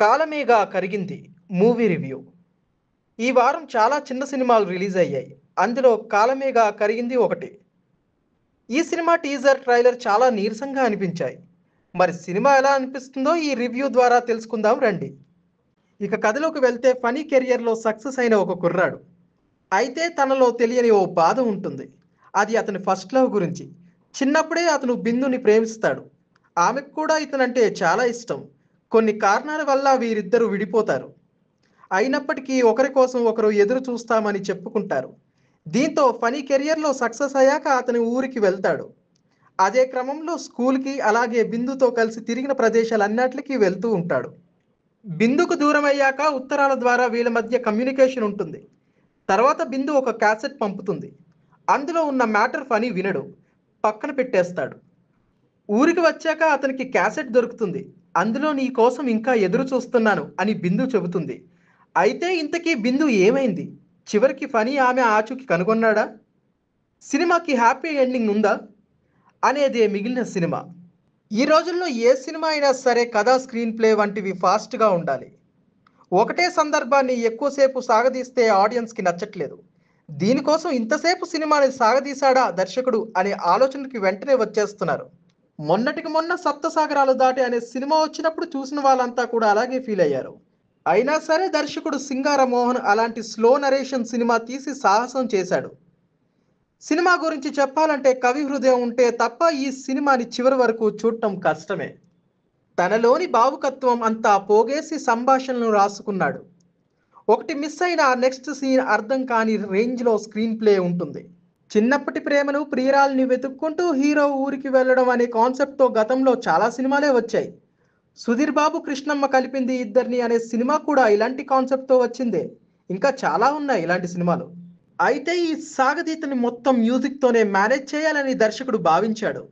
కాలమేగా కరిగింది movie review. ఈ వారం చాలా చిన్న సినిమాలు రిలీజ్ అయ్యాయి. అందులో కాలమేగా కరిగింది ఒకటి. ఈ సినిమా టీజర్, ట్రైలర్ చాలా నీరసంగా అనిపించాయి. మరి సినిమా ఎలా అనిపిస్తుందో ఈ రివ్యూ ద్వారా తెలుసుకుందాం రండి. ఇక కథలోకి వెళ్తే ఫనీ కెరియర్లో సక్సెస్ అయిన ఒక కుర్రాడు. అయితే తనలో తెలియని ఓ బాధ ఉంటుంది. అది అతని ఫస్ట్ లవ్ గురించి. చిన్నప్పుడే అతను బిందుని ప్రేమిస్తాడు. ఆమెకు కూడా ఇతనంటే చాలా ఇష్టం. కొన్ని కారణాల వల్ల వీరిద్దరూ విడిపోతారు. అయినప్పటికీ ఒకరి కోసం ఒకరు ఎదురు చూస్తామని చెప్పుకుంటారు. దీంతో ఫనీ కెరియర్లో సక్సెస్ అయ్యాక అతని ఊరికి వెళ్తాడు. అదే క్రమంలో స్కూల్కి అలాగే బిందుతో కలిసి తిరిగిన ప్రదేశాలన్నిటికీ వెళ్తూ ఉంటాడు. బిందుకు దూరం అయ్యాక ఉత్తరాల ద్వారా వీళ్ళ మధ్య కమ్యూనికేషన్ ఉంటుంది. తర్వాత బిందు ఒక క్యాసెట్ పంపుతుంది. అందులో ఉన్న మ్యాటర్ ఫనీ వినడు, పక్కన పెట్టేస్తాడు. ఊరికి వచ్చాక అతనికి క్యాసెట్ దొరుకుతుంది. అందులో నీ కోసం ఇంకా ఎదురు చూస్తున్నాను అని బిందు చెబుతుంది. అయితే ఇంతకీ బిందు ఏమైంది? చివరికి ఫనీ ఆమె ఆచూకీ కనుగొన్నాడా? సినిమాకి హ్యాపీ ఎండింగ్ ఉందా అనేదే మిగిలిన సినిమా. ఈ రోజుల్లో ఏ సినిమా అయినా సరే కథ, స్క్రీన్ ప్లే వంటివి ఫాస్ట్గా ఉండాలి. ఒకటే సందర్భాన్ని ఎక్కువసేపు సాగదీస్తే ఆడియన్స్కి నచ్చట్లేదు. దీనికోసం ఇంతసేపు సినిమాని సాగదీశాడా దర్శకుడు అనే ఆలోచనకి వెంటనే వచ్చేస్తున్నారు. మొన్నటికి మొన్న సప్తసాగరాలు దాటి అనే సినిమా వచ్చినప్పుడు చూసిన వాళ్ళంతా కూడా అలాగే ఫీల్ అయ్యారు. అయినా సరే దర్శకుడు సింగార మోహన్ అలాంటి స్లో నరేషన్ సినిమా తీసి సాహసం చేశాడు. సినిమా గురించి చెప్పాలంటే కవి హృదయం ఉంటే తప్ప ఈ సినిమాని చివరి వరకు చూడటం కష్టమే. తనలోని భావుకత్వం అంతా పోగేసి సంభాషణలు రాసుకున్నాడు. ఒకటి మిస్ అయిన నెక్స్ట్ సీన్ అర్థం కాని రేంజ్లో స్క్రీన్ ప్లే ఉంటుంది. చిన్నప్పటి ప్రేమను, ప్రియురాల్ని వెతుక్కుంటూ హీరో ఊరికి వెళ్ళడం అనే కాన్సెప్ట్తో గతంలో చాలా సినిమాలే వచ్చాయి. సుధీర్ బాబు, కృష్ణమ్మ కలిపింది ఇద్దరిని అనే సినిమా కూడా ఇలాంటి కాన్సెప్ట్తో వచ్చిందే. ఇంకా చాలా ఉన్నాయి ఇలాంటి సినిమాలు. అయితే ఈ సాగతీతని మొత్తం మ్యూజిక్తోనే మేనేజ్ చేయాలని దర్శకుడు భావించాడు.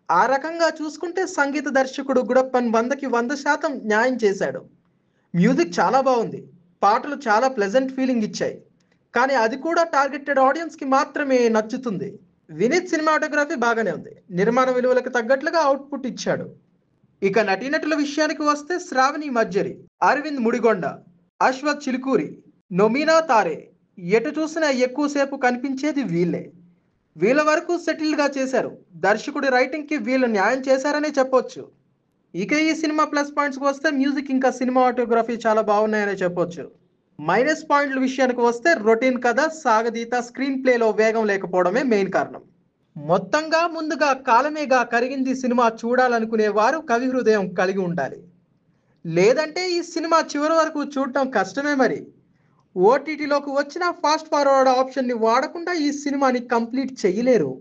ఆ రకంగా చూసుకుంటే సంగీత దర్శకుడు గుడప్పన్ 100కి 100% న్యాయం చేశాడు. మ్యూజిక్ చాలా బాగుంది. పాటలు చాలా ప్లెజెంట్ ఫీలింగ్ ఇచ్చాయి. కానీ అది కూడా టార్గెటెడ్ ఆడియన్స్కి మాత్రమే నచ్చుతుంది. వినీత్ సినిమాటోగ్రఫీ బాగానే ఉంది. నిర్మాణ విలువలకు తగ్గట్లుగా అవుట్పుట్ ఇచ్చాడు. ఇక నటీనటుల విషయానికి వస్తే శ్రావణి మజ్జరి, అరవింద్ ముడిగొండ, అశ్వత్ చిలుకూరి, నొమీనా తారే, ఎటు చూసినా ఎక్కువసేపు కనిపించేది వీళ్ళే. వీళ్ళ వరకు సెటిల్గా చేశారు. దర్శకుడి రైటింగ్కి వీళ్ళు న్యాయం చేశారనే చెప్పొచ్చు. ఇక ఈ సినిమా ప్లస్ పాయింట్స్కి వస్తే మ్యూజిక్ ఇంకా సినిమాటోగ్రఫీ చాలా బాగున్నాయనే చెప్పొచ్చు. మైనస్ పాయింట్ల విషయానికి వస్తే రొటీన్ కథ, సాగదీత, స్క్రీన్ ప్లేలో వేగం లేకపోవడమే మెయిన్ కారణం. మొత్తంగా ముందుగా కాలమేగా కరిగింది సినిమా చూడాలనుకునే వారు కవి హృదయం కలిగి ఉండాలి. లేదంటే ఈ సినిమా చివరి వరకు చూడటం కష్టమే మరి. ఓటీటీలోకి వచ్చిన ఫాస్ట్ ఫార్వర్డ్ ఆప్షన్ని వాడకుండా ఈ సినిమాని కంప్లీట్ చేయలేరు.